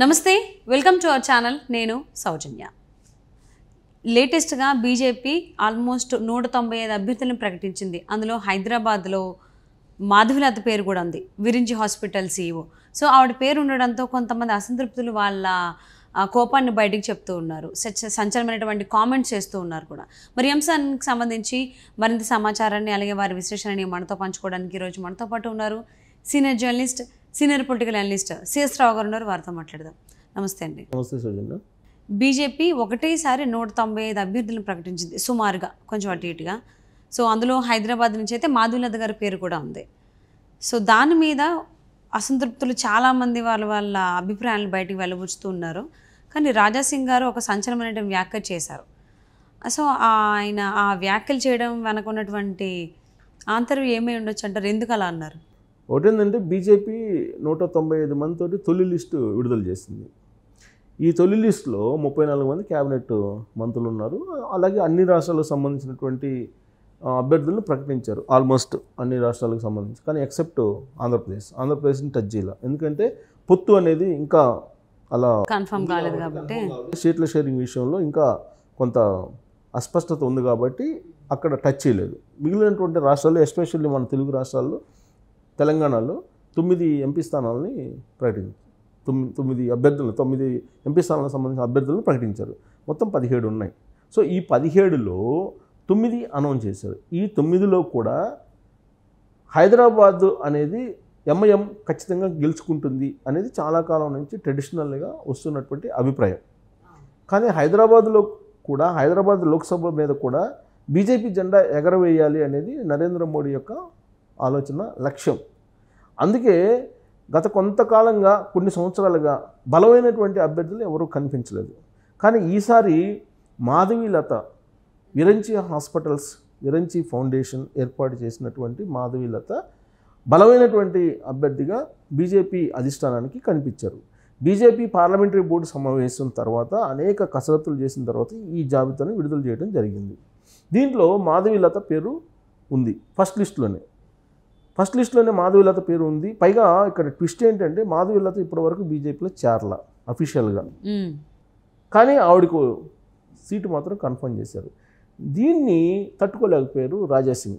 నమస్తే welcome to our channel నేను సౌజన్య లేటెస్ట్గా బీజేపీ ఆల్మోస్ట్ 195 అభ్యర్థులను ప్రకటించింది. అందులో హైదరాబాద్లో మాధవిలత పేరు కూడా ఉంది, విరించి హాస్పిటల్ CEO. సో ఆవిడ పేరు ఉండడంతో కొంతమంది అసంతృప్తులు వాళ్ళ కోపాన్ని బయటికి చెప్తూ ఉన్నారు, సంచలనమైనటువంటి కామెంట్స్ చేస్తూ ఉన్నారు కూడా. మరి అంశానికి సంబంధించి మరింత సమాచారాన్ని అలాగే వారి విశ్లేషణని మనతో పంచుకోవడానికి ఈరోజు మనతో పాటు ఉన్నారు senior journalist, senior political analyst CS Rao garu ఉన్నారు. వారితో మాట్లాడదాం. నమస్తే అండి. నమస్తే సౌజన్య. బీజేపీ ఒకటేసారి 195 అభ్యర్థులను ప్రకటించింది, సుమారుగా కొంచెం అటు ఇటుగా. సో అందులో హైదరాబాద్ నుంచి అయితే మాధవిలత గారి పేరు కూడా ఉంది. సో దాని మీద అసంతృప్తులు చాలామంది వాళ్ళ అభిప్రాయాలను బయటికి వెళ్ళబుచ్చుతూ ఉన్నారు. కానీ రాజాసింగ్ గారు ఒక సంచలనమైన వ్యాఖ్య చేశారు. సో ఆయన ఆ వ్యాఖ్యలు చేయడం వెనక ఉన్నటువంటి ఆంతర్యం ఏమై ఉండొచ్చు అంటారు? ఎందుకు అలా అన్నారు? ఒకటేంటంటే బీజేపీ 195 మందితోటి తొలి లిస్టు విడుదల చేసింది. ఈ తొలి లిస్టులో 34 మంది క్యాబినెట్ మంత్రులు ఉన్నారు. అలాగే అన్ని రాష్ట్రాలకు సంబంధించినటువంటి అభ్యర్థులను ప్రకటించారు, ఆల్మోస్ట్ అన్ని రాష్ట్రాలకు సంబంధించి. కానీ ఎక్సెప్ట్ ఆంధ్రప్రదేశ్ని టచ్ చేయాలి, ఎందుకంటే పొత్తు అనేది ఇంకా అలా కన్ఫర్మ్ కాలేదు కాబట్టి, సీట్ల షేరింగ్ విషయంలో ఇంకా కొంత అస్పష్టత ఉంది కాబట్టి అక్కడ టచ్ చేయలేదు. మిగిలినటువంటి రాష్ట్రాల్లో, ఎస్పెషల్లీ మన తెలుగు రాష్ట్రాల్లో, తెలంగాణలో 9 ఎంపీ స్థానాలని ప్రకటించారు. 9 అభ్యర్థులు, 9 ఎంపీ స్థానాలకు సంబంధించిన అభ్యర్థులను ప్రకటించారు. మొత్తం 17 ఉన్నాయి. సో ఈ 17లో 9 అనౌన్స్ చేశారు. ఈ 9లో కూడా హైదరాబాద్ అనేది ఎంఐఎం ఖచ్చితంగా గెలుచుకుంటుంది అనేది చాలా కాలం నుంచి ట్రెడిషనల్గా వస్తున్నటువంటి అభిప్రాయం. కానీ హైదరాబాద్ లోక్సభ మీద కూడా బీజేపీ జెండా ఎగరవేయాలి అనేది నరేంద్ర మోడీ యొక్క ఆలోచన, లక్ష్యం. అందుకే గత కొంతకాలంగా, కొన్ని సంవత్సరాలుగా బలమైనటువంటి అభ్యర్థులు ఎవరూ కనిపించలేదు. కానీ ఈసారి మాధవిలత, విరంచి హాస్పిటల్స్, విరంచి ఫౌండేషన్ ఏర్పాటు చేసినటువంటి మాధవిలత బలమైనటువంటి అభ్యర్థిగా బీజేపీ అధిష్టానానికి కనిపించారు. బీజేపీ పార్లమెంటరీ బోర్డు సమావేశం తర్వాత అనేక కసరత్తులు చేసిన తర్వాత ఈ జాబితాను విడుదల చేయడం జరిగింది. దీంట్లో మాధవిలత పేరు ఉంది ఫస్ట్ లిస్టులోనే మాధవిలత పేరు ఉంది. పైగా ఇక్కడ ట్విస్ట్ ఏంటంటే మాధవిలత ఇప్పటివరకు బీజేపీలో చేరల అఫీషియల్గా, కానీ ఆవిడకు సీటు మాత్రం కన్ఫర్మ్ చేశారు. దీన్ని తట్టుకోలేకపోయారు రాజాసింగ్.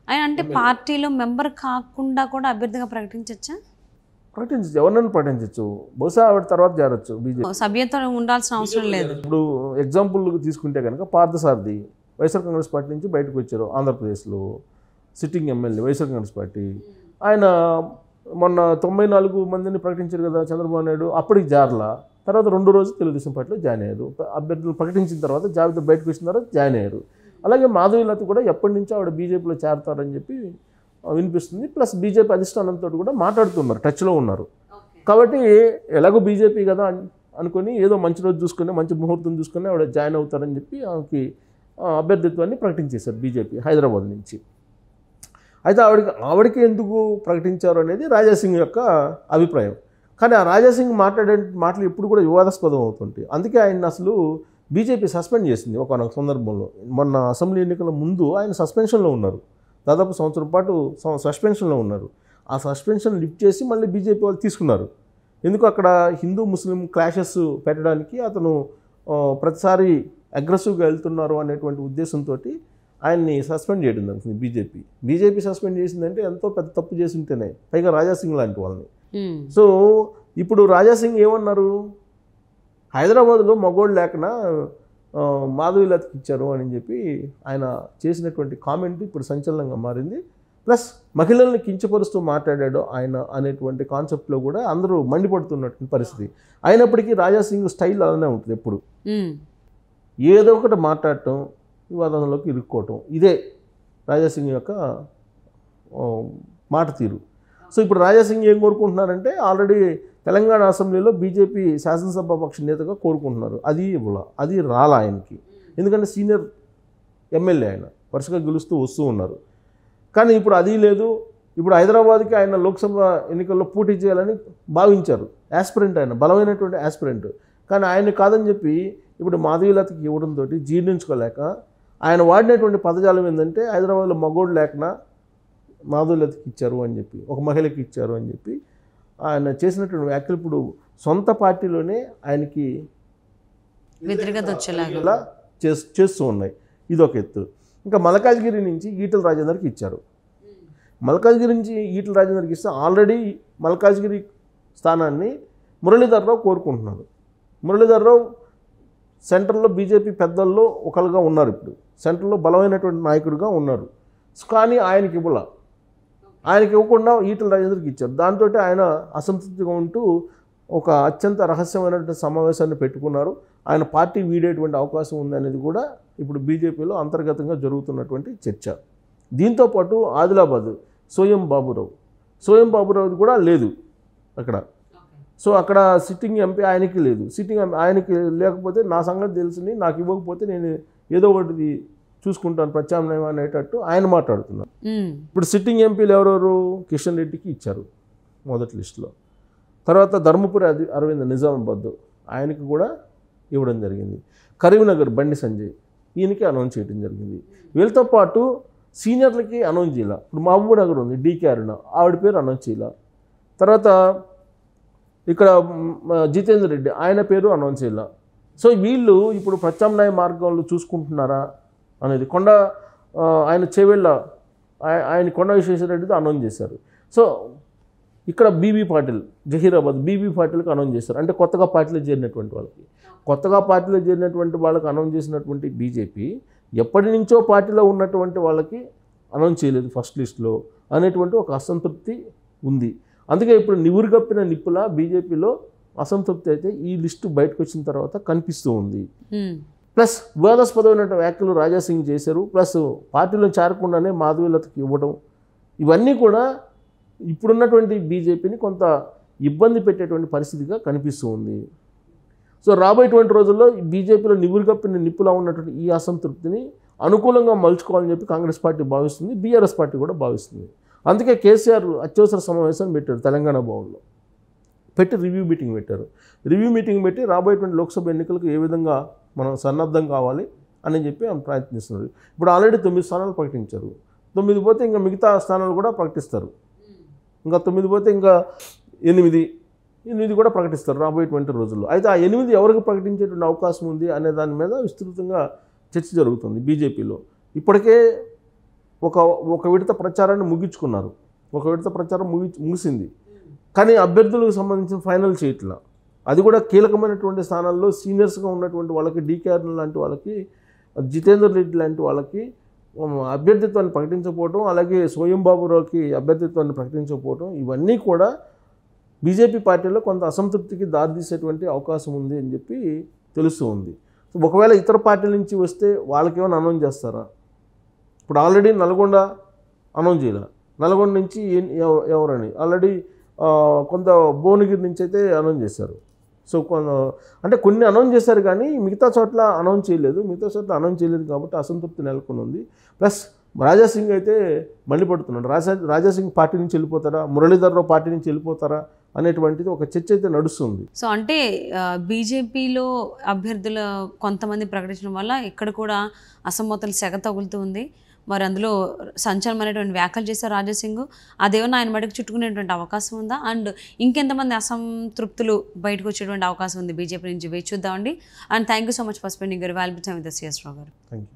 ఆయన అంటే పార్టీలో మెంబర్ కాకుండా కూడా అభ్యర్థిగా ప్రకటించవచ్చు, ఎవరినైనా ప్రకటించవచ్చు. బహుశా ఆవిడ తర్వాత చేరొచ్చు బీజేపీ, సభ్యత్వం ఉండాల్సిన అవసరం లేదు. ఇప్పుడు ఎగ్జాంపుల్ తీసుకుంటే కనుక పార్థసారథి వైఎస్ఆర్ కాంగ్రెస్ పార్టీ నుంచి బయటకు వచ్చారు, ఆంధ్రప్రదేశ్లో sitting MLA YSR Congress party. ఆయన మొన్న 94 మందిని ప్రకటించారు కదా చంద్రబాబు నాయుడు, అప్పటికి జార్లా. తర్వాత 2 రోజులు తెలుగుదేశం పార్టీలో జాయిన్ అయ్యారు. అభ్యర్థులు ప్రకటించిన తర్వాత, జాబితా బయటకు వచ్చిన తర్వాత జాయిన్ అయ్యారు. అలాగే మాధవిలత కూడా ఎప్పటి నుంచో ఆవిడ బీజేపీలో చేరతారని చెప్పి వినిపిస్తుంది. ప్లస్ బీజేపీ అధిష్టానంతో కూడా మాట్లాడుతున్నారు, టచ్లో ఉన్నారు. కాబట్టి ఎలాగో బీజేపీ కదా అనుకొని ఏదో మంచి రోజు చూసుకుని, మంచి ముహూర్తం చూసుకుని ఆవిడ జాయిన్ అవుతారని చెప్పి ఆమెకి అభ్యర్థిత్వాన్ని ప్రకటించేశారు బీజేపీ హైదరాబాద్ నుంచి. అయితే ఆవిడకి ఎందుకు ప్రకటించారు అనేది రాజాసింగ్ యొక్క అభిప్రాయం. కానీ ఆ రాజాసింగ్ మాట్లాడే మాటలు ఎప్పుడు కూడా వివాదాస్పదం అవుతుంటాయి. అందుకే ఆయన అసలు బీజేపీ సస్పెండ్ చేసింది ఒకనొక సందర్భంలో. మొన్న అసెంబ్లీ ఎన్నికల ముందు ఆయన సస్పెన్షన్లో ఉన్నారు, దాదాపు సంవత్సరం పాటు సస్పెన్షన్లో ఉన్నారు. ఆ సస్పెన్షన్ లిఫ్ట్ చేసి మళ్ళీ బీజేపీ వాళ్ళు తీసుకున్నారు. ఎందుకు అక్కడ హిందూ ముస్లిం క్లాషెస్ పెట్టడానికి అతను ప్రతిసారి అగ్రెసివ్గా వెళ్తున్నారు అనేటువంటి ఉద్దేశంతో ఆయన్ని సస్పెండ్ చేయడం జరుగుతుంది బీజేపీ సస్పెండ్ చేసిందంటే ఎంతో పెద్ద తప్పు చేసి ఉంటేనే, పైగా రాజాసింగ్ లాంటి వాళ్ళని. సో ఇప్పుడు రాజాసింగ్ ఏమన్నారు, హైదరాబాద్లో మగోళ్ళు లేకనా మాధవిలతకి ఇచ్చారు అని చెప్పి ఆయన చేసినటువంటి కామెంట్ ఇప్పుడు సంచలనంగా మారింది. ప్లస్ మహిళల్ని కించపరుస్తూ మాట్లాడాడు ఆయన అనేటువంటి కాన్సెప్ట్లో కూడా అందరూ మండిపడుతున్నటువంటి పరిస్థితి. అయినప్పటికీ రాజాసింగ్ స్టైల్ అలానే ఉంటుంది, ఎప్పుడు ఏదో ఒకటి మాట్లాడటం, వివాదంలోకి ఇరుక్కోవటం, ఇదే రాజాసింగ్ యొక్క మాట తీరు. సో ఇప్పుడు రాజాసింగ్ ఏం కోరుకుంటున్నారంటే, ఆల్రెడీ తెలంగాణ అసెంబ్లీలో బీజేపీ శాసనసభ పక్ష నేతగా కోరుకుంటున్నారు. అది రాలా ఆయనకి, ఎందుకంటే సీనియర్ ఎమ్మెల్యే ఆయన, వరుసగా గెలుస్తూ వస్తూ ఉన్నారు. కానీ ఇప్పుడు అది లేదు. ఇప్పుడు హైదరాబాద్కి ఆయన లోక్సభ ఎన్నికల్లో పోటీ చేయాలని భావించారు, యాస్పిరెంట్, ఆయన బలమైనటువంటి యాస్పిరెంట్. కానీ ఆయన కాదని చెప్పి ఇప్పుడు మాధవిలతకి ఇవ్వడంతో జీర్ణించుకోలేక ఆయన వాడినటువంటి పదజాలం ఏంటంటే, హైదరాబాద్లో మగోడు లేకనా మాధవిలతకి ఇచ్చారు అని చెప్పి, ఒక మహిళకి ఇచ్చారు అని చెప్పి ఆయన చేసినటువంటి వ్యాఖ్యలు ఇప్పుడు సొంత పార్టీలోనే ఆయనకి వ్యతిరేకత వచ్చేలాగా ఇలా చేస్తూ ఉన్నాయి. ఇదొక ఎత్తు. ఇంకా మల్కాజ్గిరి నుంచి ఈటెల రాజేందర్కి ఇచ్చారు. మల్కాజ్గిరి నుంచి ఈటెల రాజేందర్కి ఇస్తే ఆల్రెడీ మల్కాజ్గిరి స్థానాన్ని మురళీధర్రావు కోరుకుంటున్నారు. మురళీధర్రావు సెంట్రల్లో బీజేపీ పెద్దల్లో ఒకరుగా ఉన్నారు. ఇప్పుడు సెంట్రల్లో బలమైనటువంటి నాయకుడిగా ఉన్నారు. కానీ ఆయనకి ఇవ్వకుండా ఈటెల రాజేందర్కి ఇచ్చారు. దాంతో ఆయన అసంతృప్తిగా ఉంటూ ఒక అత్యంత రహస్యమైనటువంటి సమావేశాన్ని పెట్టుకున్నారు. ఆయన పార్టీ వీడేటువంటి అవకాశం ఉందనేది కూడా ఇప్పుడు బీజేపీలో అంతర్గతంగా జరుగుతున్నటువంటి చర్చ. దీంతోపాటు ఆదిలాబాద్ సోయం బాబురావుది కూడా లేదు అక్కడ. సో అక్కడ సిట్టింగ్ ఎంపీ ఆయనకి లేదు. సిట్టింగ్ ఎంపీ ఆయనకి లేకపోతే నా సంగతి తెలిసింది, నాకు ఇవ్వకపోతే నేను ఏదో ఒకటి చూసుకుంటాను ప్రత్యామ్నాయం అనేటట్టు ఆయన మాట్లాడుతున్నారు. ఇప్పుడు సిట్టింగ్ ఎంపీలు ఎవరెవరు? కిషన్ రెడ్డికి ఇచ్చారు మొదటి లిస్టులో. తర్వాత ధర్మపురి అరవింద్ నిజామాబాద్ ఆయనకి కూడా ఇవ్వడం జరిగింది. కరీంనగర్ బండి సంజయ్ ఈయనకి అనౌన్స్ చేయడం జరిగింది. వీళ్ళతో పాటు సీనియర్లకి అనౌన్స్ చేయాల. ఇప్పుడు మహబూబ్ నగర్ ఉంది డీకే అరుణ, ఆవిడ పేరు అనౌన్స్ చేయాల. తర్వాత ఇక్కడ జితేందర్ రెడ్డి ఆయన పేరు అనౌన్స్ చేయాల. సో వీళ్ళు ఇప్పుడు ప్రత్యామ్నాయ మార్గంలో చూసుకుంటున్నారా అనేది ఆయన చేవెళ్ళ ఆయన కొండ విశ్వేశ్వరరెడ్డితో అనౌన్స్ చేశారు. సో ఇక్కడ బీబీ పాటిల్ జహీరాబాద్ బీబీ పాటిల్కి అనౌన్స్ చేశారు. అంటే కొత్తగా పార్టీలో చేరినటువంటి వాళ్ళకి అనౌన్స్ చేసినటువంటి బీజేపీ ఎప్పటి నుంచో పార్టీలో ఉన్నటువంటి వాళ్ళకి అనౌన్స్ చేయలేదు ఫస్ట్ లిస్ట్లో అనేటువంటి ఒక అసంతృప్తి ఉంది. అందుకే ఇప్పుడు నివురుగప్పిన నిప్పుల బీజేపీలో అసంతృప్తి అయితే ఈ లిస్టు బయటకు వచ్చిన తర్వాత కనిపిస్తూ ఉంది. ప్లస్ వివాదాస్పదమైన వ్యాఖ్యలు రాజాసింగ్ చేశారు. ప్లస్ పార్టీలో చేరకుండానే మాధవీలతకి ఇవ్వడం, ఇవన్నీ కూడా ఇప్పుడున్నటువంటి బీజేపీని కొంత ఇబ్బంది పెట్టేటువంటి పరిస్థితిగా కనిపిస్తూ ఉంది. సో రాబోయేటువంటి రోజుల్లో బీజేపీలో నివురుగప్పిన నిప్పులా ఉన్నటువంటి ఈ అసంతృప్తిని అనుకూలంగా మలుచుకోవాలని చెప్పి కాంగ్రెస్ పార్టీ భావిస్తుంది, బీఆర్ఎస్ పార్టీ కూడా భావిస్తుంది. అందుకే కేసీఆర్ అత్యవసర సమావేశాన్ని పెట్టారు తెలంగాణ భవన్లో. పెట్టి రివ్యూ మీటింగ్ పెట్టి రాబోయేటువంటి లోక్సభ ఎన్నికలకు ఏ విధంగా మనం సన్నద్ధం కావాలి అని చెప్పి ఆయన ప్రయత్నిస్తున్నారు. ఇప్పుడు ఆల్రెడీ 9 స్థానాలు ప్రకటించారు. 9 పోతే ఇంకా మిగతా స్థానాలు కూడా ప్రకటిస్తారు. ఇంకా 9 పోతే ఇంకా 8 కూడా ప్రకటిస్తారు రాబోయేటువంటి రోజుల్లో. అయితే ఆ 8 ఎవరికి ప్రకటించేటువంటి అవకాశం ఉంది అనే దాని మీద విస్తృతంగా చర్చ జరుగుతుంది బీజేపీలో. ఇప్పటికే ఒక విడత ప్రచారాన్ని ముగించుకున్నారు. ఒక విడత ప్రచారం ముగిసింది. కానీ అభ్యర్థులకు సంబంధించిన ఫైనల్ చేయట్లా. అది కూడా కీలకమైనటువంటి స్థానాల్లో సీనియర్స్గా ఉన్నటువంటి వాళ్ళకి, డీకేఆర్ లాంటి వాళ్ళకి, జితేందర్ రెడ్డి లాంటి వాళ్ళకి అభ్యర్థిత్వాన్ని ప్రకటించకపోవడం, అలాగే సోయం బాబురావుకి అభ్యర్థిత్వాన్ని ప్రకటించకపోవడం, ఇవన్నీ కూడా బీజేపీ పార్టీలో కొంత అసంతృప్తికి దారితీసేటువంటి అవకాశం ఉంది అని చెప్పి తెలుస్తూ ఉంది. ఒకవేళ ఇతర పార్టీల నుంచి వస్తే వాళ్ళకి ఏమైనా అనౌన్స్ చేస్తారా? ఇప్పుడు ఆల్రెడీ నల్గొండ అనౌన్స్ చేయాలి. నల్గొండ నుంచి ఎవరని ఆల్రెడీ కొంత భువనగిరి నుంచి అయితే అనౌన్స్ చేశారు. సో అంటే కొన్ని అనౌన్స్ చేశారు కానీ మిగతా చోట్ల అనౌన్స్ చేయలేదు కాబట్టి అసంతృప్తి నెలకొని ఉంది. ప్లస్ రాజాసింగ్ అయితే మండిపడుతున్నాడు. రాజాసింగ్ పార్టీ నుంచి వెళ్ళిపోతారా, మురళీధర్రావు పార్టీ నుంచి వెళ్ళిపోతారా అనేటువంటిది ఒక చర్చ అయితే నడుస్తుంది. సో అంటే బీజేపీలో అభ్యర్థుల కొంతమంది ప్రకటించడం వల్ల ఇక్కడ కూడా అసమ్మతులు సెగ తగులుతూ ఉంది. మరి అందులో సంచలనమైనటువంటి వ్యాఖ్యలు చేశారు రాజాసింగ్. అదేమన్నా ఆయన మటుకు చుట్టుకునేటువంటి అవకాశం ఉందా? అండ్ ఇంకెంతమంది అసంతృప్తులు బయటకు వచ్చేటువంటి అవకాశం ఉంది బీజేపీ నుంచి? వేచి చూద్దామండి. And thank you so much for spending your valuable time with us, CS రావు గారు. Thank you.